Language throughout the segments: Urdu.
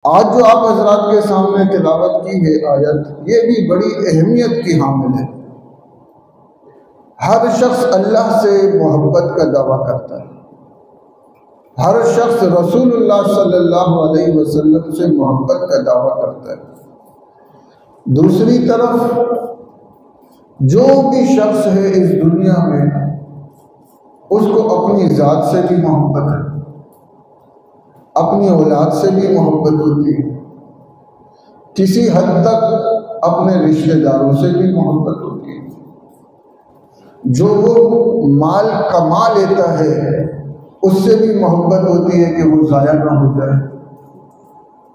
آج جو آپ حضرات کے سامنے تلاوت کی ہے آیت، یہ بھی بڑی اہمیت کی حامل ہے۔ ہر شخص اللہ سے محبت کا دعویٰ کرتا ہے، ہر شخص رسول اللہ صلی اللہ علیہ وسلم سے محبت کا دعویٰ کرتا ہے۔ دوسری طرف جو بھی شخص ہے اس دنیا میں، اس کو اپنی ذات سے بھی محبت ہے، اپنی اولاد سے بھی محبت ہوتی ہے، کسی حد تک اپنے رشتہ داروں سے بھی محبت ہوتی ہے۔ جو وہ مال کما لیتا ہے اس سے بھی محبت ہوتی ہے کہ وہ ضائع نہ ہو جائے۔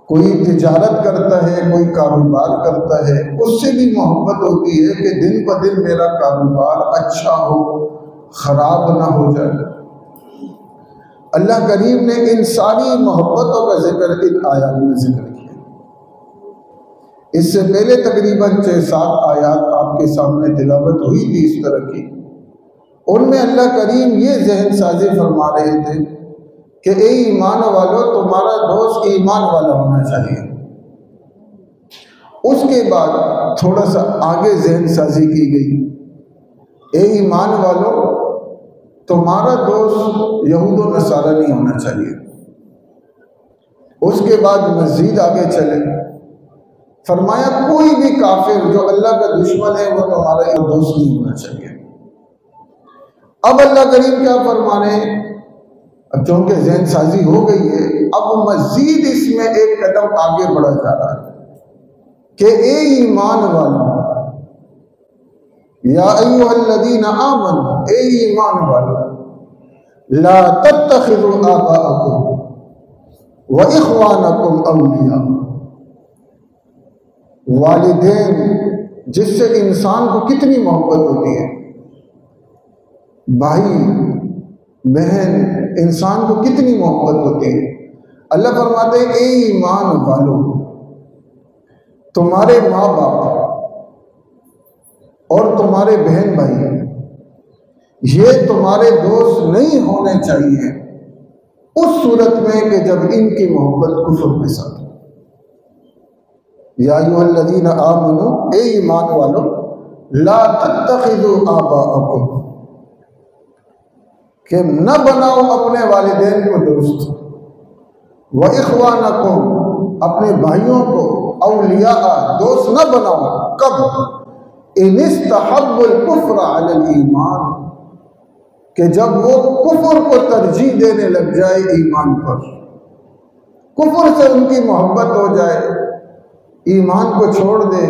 کوئی تجارت کرتا ہے، کوئی کاروبار کرتا ہے، اس سے بھی محبت ہوتی ہے کہ دن بہ دن میرا کاروبار اچھا ہو، خراب نہ ہو جائے۔ اللہ کریم نے ان ساری محبتوں کا ذکر ان آیات میں ذکر کیا۔ اس سے پہلے تقریباً 6-7 آیات آپ کے سامنے تلاوت ہوئی تھی اس طرح کی، ان میں اللہ کریم یہ ذہن سازی فرما رہے تھے کہ اے ایمان والو، تمہارا دوست ایمان والا ہونا چاہیے۔ اس کے بعد تھوڑا سا آگے ذہن سازی کی گئی، اے ایمان والو، تمہارا دوست یہود و نصارہ نہیں ہونا چاہیے۔ اس کے بعد مزید آگے چلے، فرمایا کوئی بھی کافر جو اللہ کا دشمن ہے وہ تمہارا دوست نہیں ہونا چاہیے۔ اب اللہ کریم کیا فرما رہے ہیں؟ اب چونکہ ذہن سازی ہو گئی ہے، اب مزید اس میں ایک قدم آگے بڑھا جا رہا ہے کہ اے ایمان والو، یا ایھا الذین آمنوا، اے ایمان والو، لا تتخذوا آباءکم واخوانکم اولیاء۔ والدین جس سے انسان کو کتنی محبت ہوتی ہے، بھائی بہن انسان کو کتنی محبت ہوتی ہے، اللہ فرماتے ہیں اے ایمان والو، تمہارے ماں باپ اور تمہارے بہن بھائی یہ تمہارے دوست نہیں ہونے چاہیے اس صورت میں کہ جب ان کی محبت کفر کے ساتھ ہو۔ یا ایھا الذین آمنوا، اے ایمان والو، لا تتخذوا آباءکم، کہ نہ بناؤ اپنے والدین کو دوست، وَإِخْوَانَكُمْ، اپنے بھائیوں کو اولیاء دوست نہ بناؤ۔ کب؟ إِنِ اسْتَحَبُّوا الْكُفْرَ عَلَى الْإِيمَانِ، کہ جب وہ کفر کو ترجیح دینے لگ جائے ایمان پر، کفر سے ان کی محبت ہو جائے، ایمان کو چھوڑ دے۔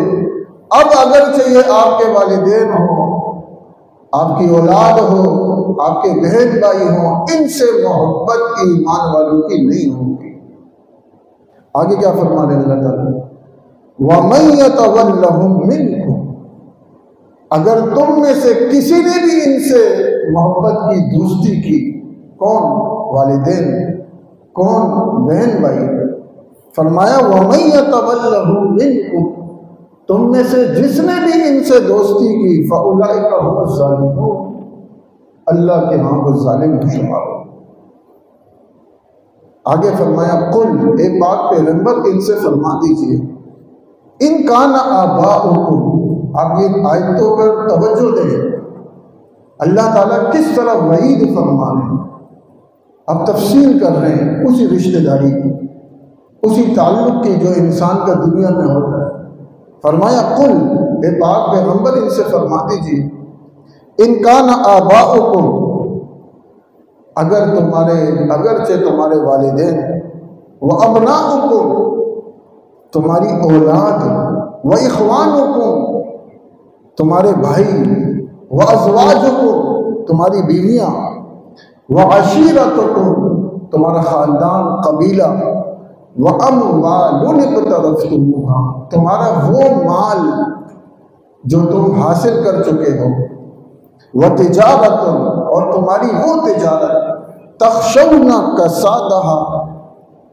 اب اگرچہ یہ آپ کے والدین ہوں، آپ کی اولاد ہو، آپ کے بہن بھائی ہوں، ان سے محبت ایمان والوں کی نہیں ہوگی۔ آگے کیا فرما رہے اللہ تعالیٰ؟ وَمَن يَتَوَلَّهُم مِّنكُمْ، اگر تم میں سے کسی نے بھی ان سے محبت کی، دوستی کی، کون؟ والدین، کون؟ بہن بھائی۔ فرمایا وَمَن يَتَوَلَّهُم مِّنكُمْ، تم میں سے جس نے بھی ان سے دوستی کی، فَأُولَئِكَ هُمُ الظَّالِمُونَ، اللہ کے ہاں وہ ظالم شمار ہو۔ آگے فرمایا قل، ایک بات پیغمبر ان سے فرما دیجئے، ان کان آباؤکم، آپ یہ آیتوں پر توجہ دیں، اللہ تعالیٰ کس طرح وعید فرما رہے ہیں، اب تفصیل کر رہے ہیں اسی رشتہ داری کی، اسی تعلق کی جو انسان کا دنیا میں ہوتا ہے۔ فرمایا قل، اے پاک پیغمبر ان سے فرما دیجئے، ان کان آباؤکم، اگرچہ تمہارے والدین، وابناؤکم، تمہاری اولاد، واخوانکم، تمہارے بھائی، وازواجکم، تمہاری بیویاں، وعشیرتکم، تمہارا خاندان، قبیلہ، واموال اقترفتموها، تمہارا وہ مال جو تم حاصل کر چکے ہو، وتجارت، اور تمہاری وہ تجارت، تخشون کسادها،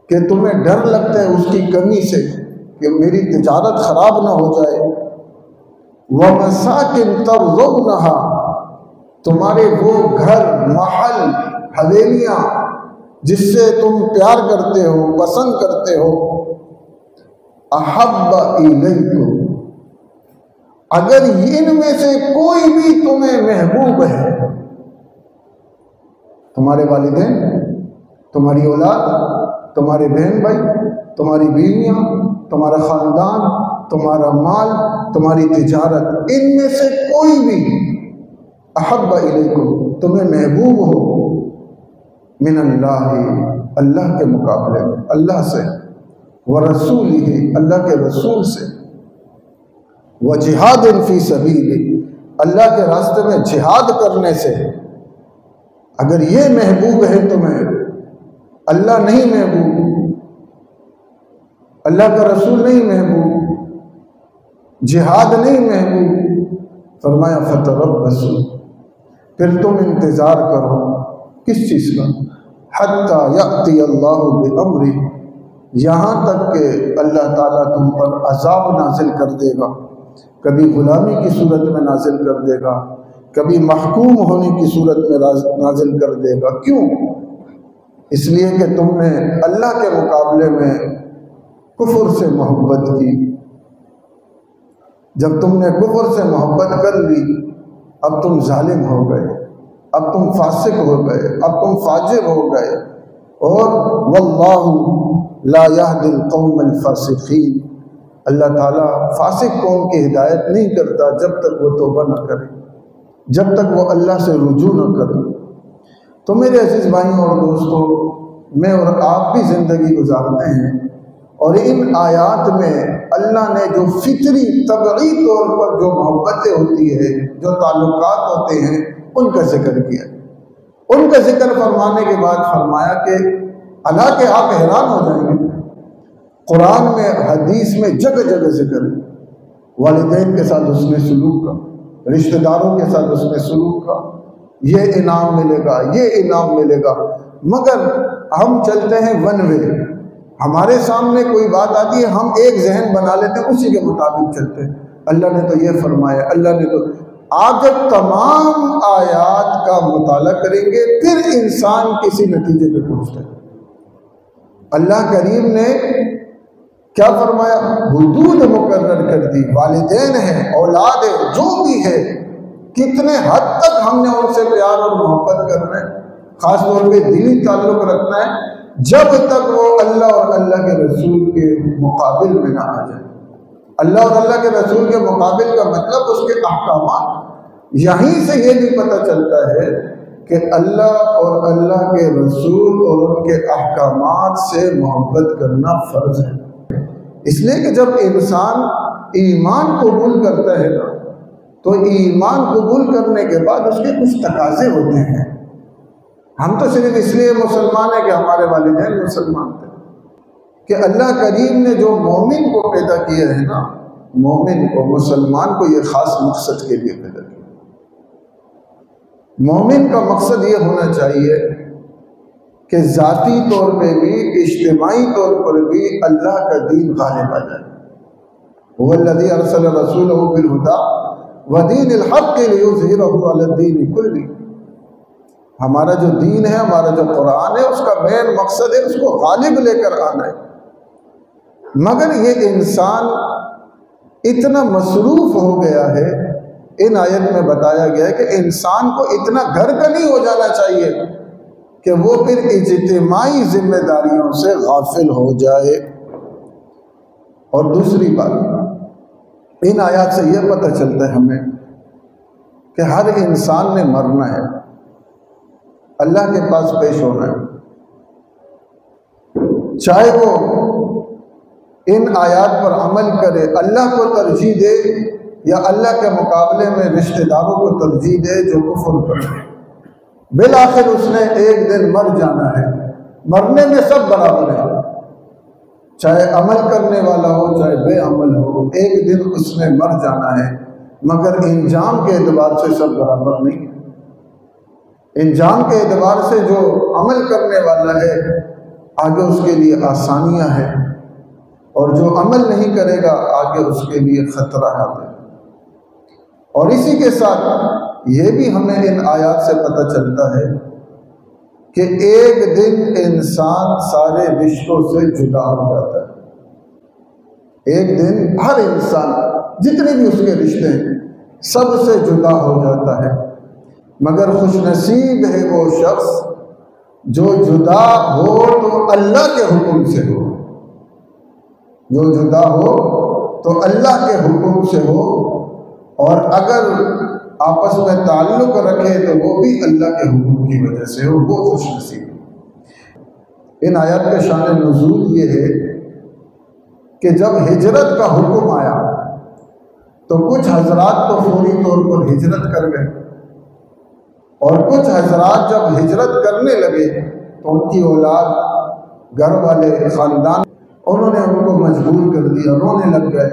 کہ تمہیں ڈر لگتا ہے اس کی کمی سے کہ میری تجارت خراب نہ ہو جائے، ومساکن ترضونها، تمہارے وہ گھر، محل، حویلیاں جس سے تم پیار کرتے ہو، پسند کرتے ہو، احب الیکم، اگر ان میں سے کوئی بھی تمہیں محبوب ہے، تمہارے والدین، تمہاری اولاد، تمہارے بہن بھائی، تمہاری بیویاں، تمہارا خاندان، تمہارا مال، تمہاری تجارت، ان میں سے کوئی بھی احب الیکم تمہیں محبوب ہو من اللہ، اللہ کے مقابلے میں، اللہ سے، ورسولہ، اللہ کے رسول سے، وجہاد فی سبیلہ، اللہ کے راستے میں جہاد کرنے سے، اگر یہ محبوب ہے تمہیں، اللہ نہیں محبوب، اللہ کا رسول نہیں محبوب، جہاد نہیں محبوب، فرمایا فتربصوا، پھر تم انتظار کرو، کس چیز کا؟ حتی یأتی اللہ بامرہ، یہاں تک کہ اللہ تعالیٰ تم پر عذاب نازل کر دے گا، کبھی غلامی کی صورت میں نازل کر دے گا، کبھی محکوم ہونے کی صورت میں نازل کر دے گا۔ کیوں؟ اس لیے کہ تم نے اللہ کے مقابلے میں کفر سے محبت کی۔ جب تم نے کفر سے محبت کر لی، اب تم ظالم ہو گئے، اب تم فاسق ہو گئے، اب تم فاجر ہو گئے، اور واللہ لا یہدی القوم الفاسقین، اللہ تعالیٰ فاسق قوم کی ہدایت نہیں کرتا جب تک وہ توبہ نہ کرے، جب تک وہ اللہ سے رجوع نہ کرے۔ تو میرے عزیز بھائیوں اور دوستوں، میں اور آپ بھی زندگی گزارتے ہیں، اور ان آیات میں اللہ نے جو فطری طبعی طور پر جو محبتیں ہوتی ہیں، جو تعلقات ہوتے ہیں، ان کا ذکر کیا۔ ان کا ذکر فرمانے کے بعد فرمایا کہ اللہ کے آپ حیران ہو جائیں گے، قرآن میں، حدیث میں جگہ جگہ ذکر ہے، والدین کے ساتھ حسن سلوک کا، رشتہ داروں کے ساتھ حسن سلوک کا، یہ انعام ملے گا، یہ انعام ملے گا، مگر ہم چلتے ہیں ون وے، ہمارے سامنے کوئی بات آتی ہے، ہم ایک ذہن بنا لیتے ہیں، اسی کے مطابق چلتے ہیں۔ اللہ نے تو یہ فرمایا، اللہ نے تو، آپ جب تمام آیات کا مطالعہ کریں گے پھر انسان کسی نتیجے پہ پہنچتا ہے۔ اللہ کریم نے کیا فرمایا؟ حدود مقرر کر دی، والدین ہیں، اولاد ہے، جو بھی ہے، کتنے حد تک ہم نے ان سے پیار اور محبت کرنا ہے، خاص طور پہ دینی تعلق رکھنا ہے، جب تک وہ اللہ اور اللہ کے رسول کے مقابل میں نہ آ جائے۔ اللہ اور اللہ کے رسول کے مقابل کا مطلب اس کے احکامات، یہیں سے یہ بھی پتہ چلتا ہے کہ اللہ اور اللہ کے رسول اور ان کے احکامات سے محبت کرنا فرض ہے۔ اس لیے کہ جب انسان ایمان قبول کرتا ہے نا، تو ایمان قبول کرنے کے بعد اس کے کچھ تقاضے ہوتے ہیں۔ ہم تو صرف اس لیے مسلمان ہیں کہ ہمارے والدین مسلمان تھے، کہ اللہ کریم نے جو مومن کو پیدا کیا ہے نا، مومن کو، مسلمان کو، یہ خاص مقصد کے لیے پیدا کیا۔ مومن کا مقصد یہ ہونا چاہیے کہ ذاتی طور پہ بھی، اجتماعی طور پر بھی اللہ کا دین غالب آ جائے۔ هو الذی ارسل رسولہ بالہدی ودین الحق لیظہرہ علی الدین کلہ، ہمارا جو دین ہے، ہمارا جو قرآن ہے، اس کا مین مقصد ہے اس کو غالب لے کر آنا ہے۔ مگر یہ انسان اتنا مصروف ہو گیا ہے، ان آیت میں بتایا گیا ہے کہ انسان کو اتنا گھر کا نہیں ہو جانا چاہیے کہ وہ پھر اجتماعی ذمہ داریوں سے غافل ہو جائے۔ اور دوسری بات، ان آیات سے یہ پتہ چلتا ہے ہمیں کہ ہر انسان نے مرنا ہے، اللہ کے پاس پیش ہونا ہے، چاہے وہ ان آیات پر عمل کرے، اللہ کو ترجیح دے، یا اللہ کے مقابلے میں رشتہ داروں کو ترجیح دے جو کفر کرے، بالآخر اس نے ایک دن مر جانا ہے۔ مرنے میں سب برابر ہیں، چاہے عمل کرنے والا ہو چاہے بے عمل ہو، ایک دن اس نے مر جانا ہے، مگر انجام کے اعتبار سے سب برابر نہیں۔ انجام کے اعتبار سے جو عمل کرنے والا ہے آگے اس کے لیے آسانیاں ہیں، اور جو عمل نہیں کرے گا آگے اس کے لیے خطرات ہیں۔ اور اسی کے ساتھ یہ بھی ہمیں ان آیات سے پتہ چلتا ہے کہ ایک دن انسان سارے رشتوں سے جدا ہو جاتا ہے۔ ایک دن ہر انسان جتنے بھی اس کے رشتے ہیں سب سے جدا ہو جاتا ہے، مگر خوش نصیب ہے وہ شخص جو جدا ہو تو اللہ کے حکم سے ہو، جو جدا ہو تو اللہ کے حکم سے ہو، اور اگر آپس میں تعلق رکھے تو وہ بھی اللہ کے حکم کی وجہ سے ہو، وہ خوش نصیب ہے۔ ان آیات کا شان نزول یہ ہے کہ جب ہجرت کا حکم آیا تو کچھ حضرات تو فوری طور پر ہجرت کر گئے، اور کچھ حضرات جب ہجرت کرنے لگے تو ان کی اولاد، گھر والے، خاندان، انہوں نے ان کو مجبور کر دیا، رونے لگ گئے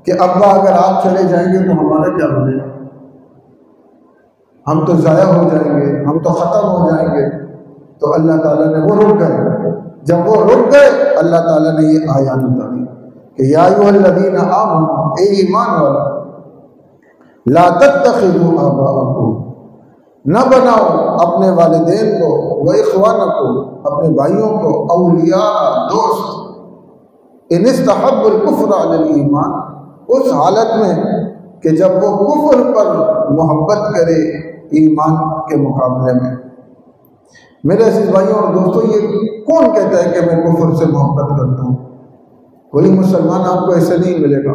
کہ ابا اگر آپ چلے جائیں گے تو ہمارا کیا بنے گا، ہم تو ضائع ہو جائیں گے، ہم تو ختم ہو جائیں گے۔ تو اللہ تعالیٰ نے وہ رک گئے، جب وہ رک گئے اللہ تعالیٰ نے یہ آیات اتاری کہ یا ایھا الذین آمنوا، اے ایمان والا، لا تتخذوا آباءکم، نہ بناؤ اپنے والدین کو، واخوانکم، اپنے بھائیوں کو، اولیاء، دوست، ان استحبوا الکفر علی الایمان، اس حالت میں کہ جب وہ کفر پر محبت کرے ایمان کے مقابلے میں۔ میرے عزیز بھائیوں اور دوستوں، یہ کون کہتا ہے کہ میں کفر سے محبت کرتا ہوں؟ کوئی مسلمان آپ کو ایسے نہیں ملے گا،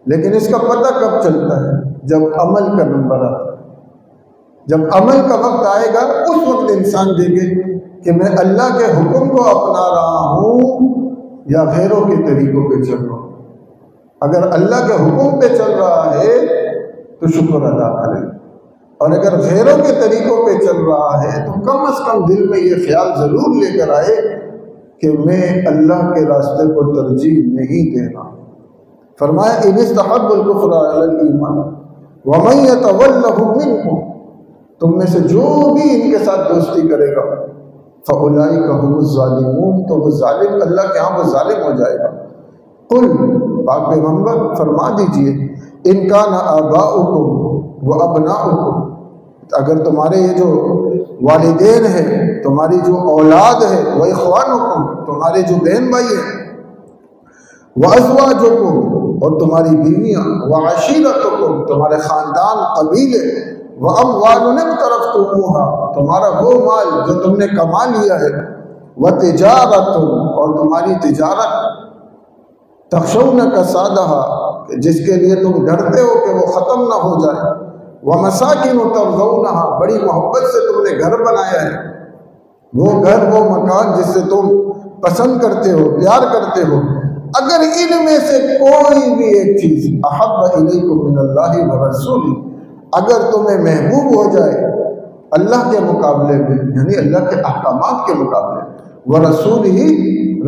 لیکن اس کا پتہ کب چلتا ہے؟ جب عمل کا نمبر آتا ہے، جب عمل کا وقت آئے گا اس وقت انسان دیکھے کہ میں اللہ کے حکم کو اپنا رہا ہوں یا غیروں کے طریقوں پہ چل رہا ہوں۔ اگر اللہ کے حکم پہ چل رہا ہے تو شکر ادا کرے، اور اگر غیروں کے طریقوں پہ چل رہا ہے تو کم از کم دل میں یہ خیال ضرور لے کر آئے کہ میں اللہ کے راستے کو ترجیح نہیں دے رہا۔ فرمایا ان استحبوا الکفر علی الایمان ومن یتولہم منکم، تم میں سے جو بھی ان کے ساتھ دوستی کرے گا فاولئک هم الظالمون، تو وہ ظالم، اللہ کے ہاں وہ ظالم ہو جائے گا۔ قل، پاک پیغمبر فرما دیجئے، ان کان آباؤکم و ابناؤکم، اگر تمہارے یہ جو والدین ہیں، تمہاری جو اولاد ہے، وہ اخوانکم، تمہارے جو بہن بھائی ہیں، وازواجکم، اور تمہاری بیویاں، وعشیرتکم، تمہارے خاندان، قبیلے، واموال اقترفتموها، تمہارا وہ مال جو تم نے کما لیا ہے، وتجارت، اور تمہاری تجارت، تخشون کسادها، جس کے لیے تم ڈرتے ہو کہ وہ ختم نہ ہو جائے، ومساکن ترضونها، بڑی محبت سے تم نے گھر بنایا ہے، وہ گھر، وہ مکان جس سے تم پسند کرتے ہو، پیار کرتے ہو، اگر ان میں سے کوئی بھی ایک چیز احب الیکم من اللہ ورسولہ، اگر تمہیں محبوب ہو جائے اللہ کے مقابلے میں، یعنی اللہ کے احکامات کے مقابلے، ورسول ہی،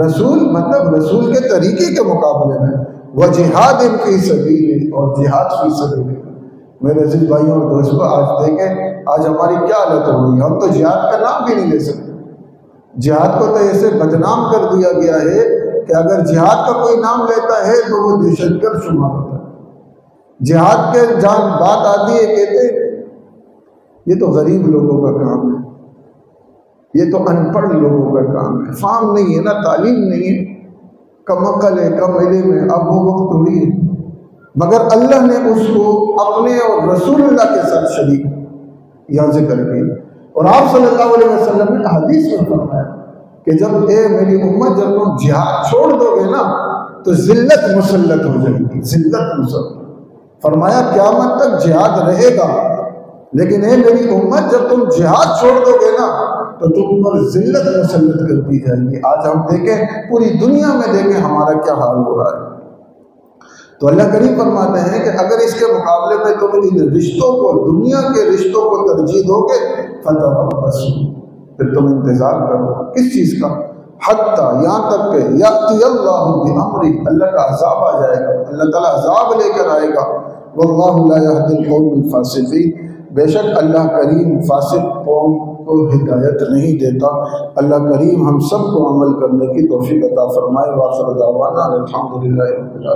رسول مطلب رسول کے طریقے کے مقابلے میں، وجہاد فی سبیل، اور جہاد فی سبیل۔ میرے عزیز بھائیوں اور دوستوں، آج دیکھیں آج ہماری کیا حالت ہو گئی ہے، ہم تو جہاد کا نام بھی نہیں لے سکتے۔ جہاد کو تو ایسے بدنام کر دیا گیا ہے کہ اگر جہاد کا کوئی نام لیتا ہے تو وہ دہشت گرد شمار ہوتا ہے۔ جہاد کے جان بات آتی ہے، کہتے ہیں یہ تو غریب لوگوں کا کام ہے، یہ تو ان پڑھ لوگوں کا کام ہے، فہم نہیں ہے نا، تعلیم نہیں ہے، کم عقل ہے، کم علم ہے، اب وہ وقت تھوڑی ہے۔ مگر اللہ نے اس کو اپنے اور رسول اللہ کے ساتھ شریک یہاں ذکر کی، اور آپ صلی اللہ علیہ وسلم نے حدیث میں فرمایا کہ جب اے میری امت، جب تم جہاد چھوڑ دو گے نا تو ذلت مسلط ہو جائے گی، ذلت مسلط۔ فرمایا قیامت تک جہاد رہے گا، لیکن اے میری امت جب تم جہاد چھوڑ دو گے نا تو تم پر ذلت مسلط کر دی جائے گی۔ آج ہم دیکھیں پوری دنیا میں دیکھیں ہمارا کیا حال ہو رہا ہے۔ تو اللہ کریم فرماتے ہیں کہ اگر اس کے مقابلے میں تم ان رشتوں کو، دنیا کے رشتوں کو ترجیح دو گے فتربصوا، پھر تم انتظار کرو، کس چیز کا؟ حتیٰ، یہاں تک کہ یأتی اللہ بامرہ، اللہ کا عذاب آ جائے گا، اللہ تعالیٰ عذاب لے کر آئے گا۔ واللہ لا یہدی القوم الفاسقین، بے شک اللہ کریم فاسق قوم کو ہدایت نہیں دیتا۔ اللہ کریم ہم سب کو عمل کرنے کی توفیق عطا فرمائے۔ وآخر دعوانا الحمدللہ رب العالمین۔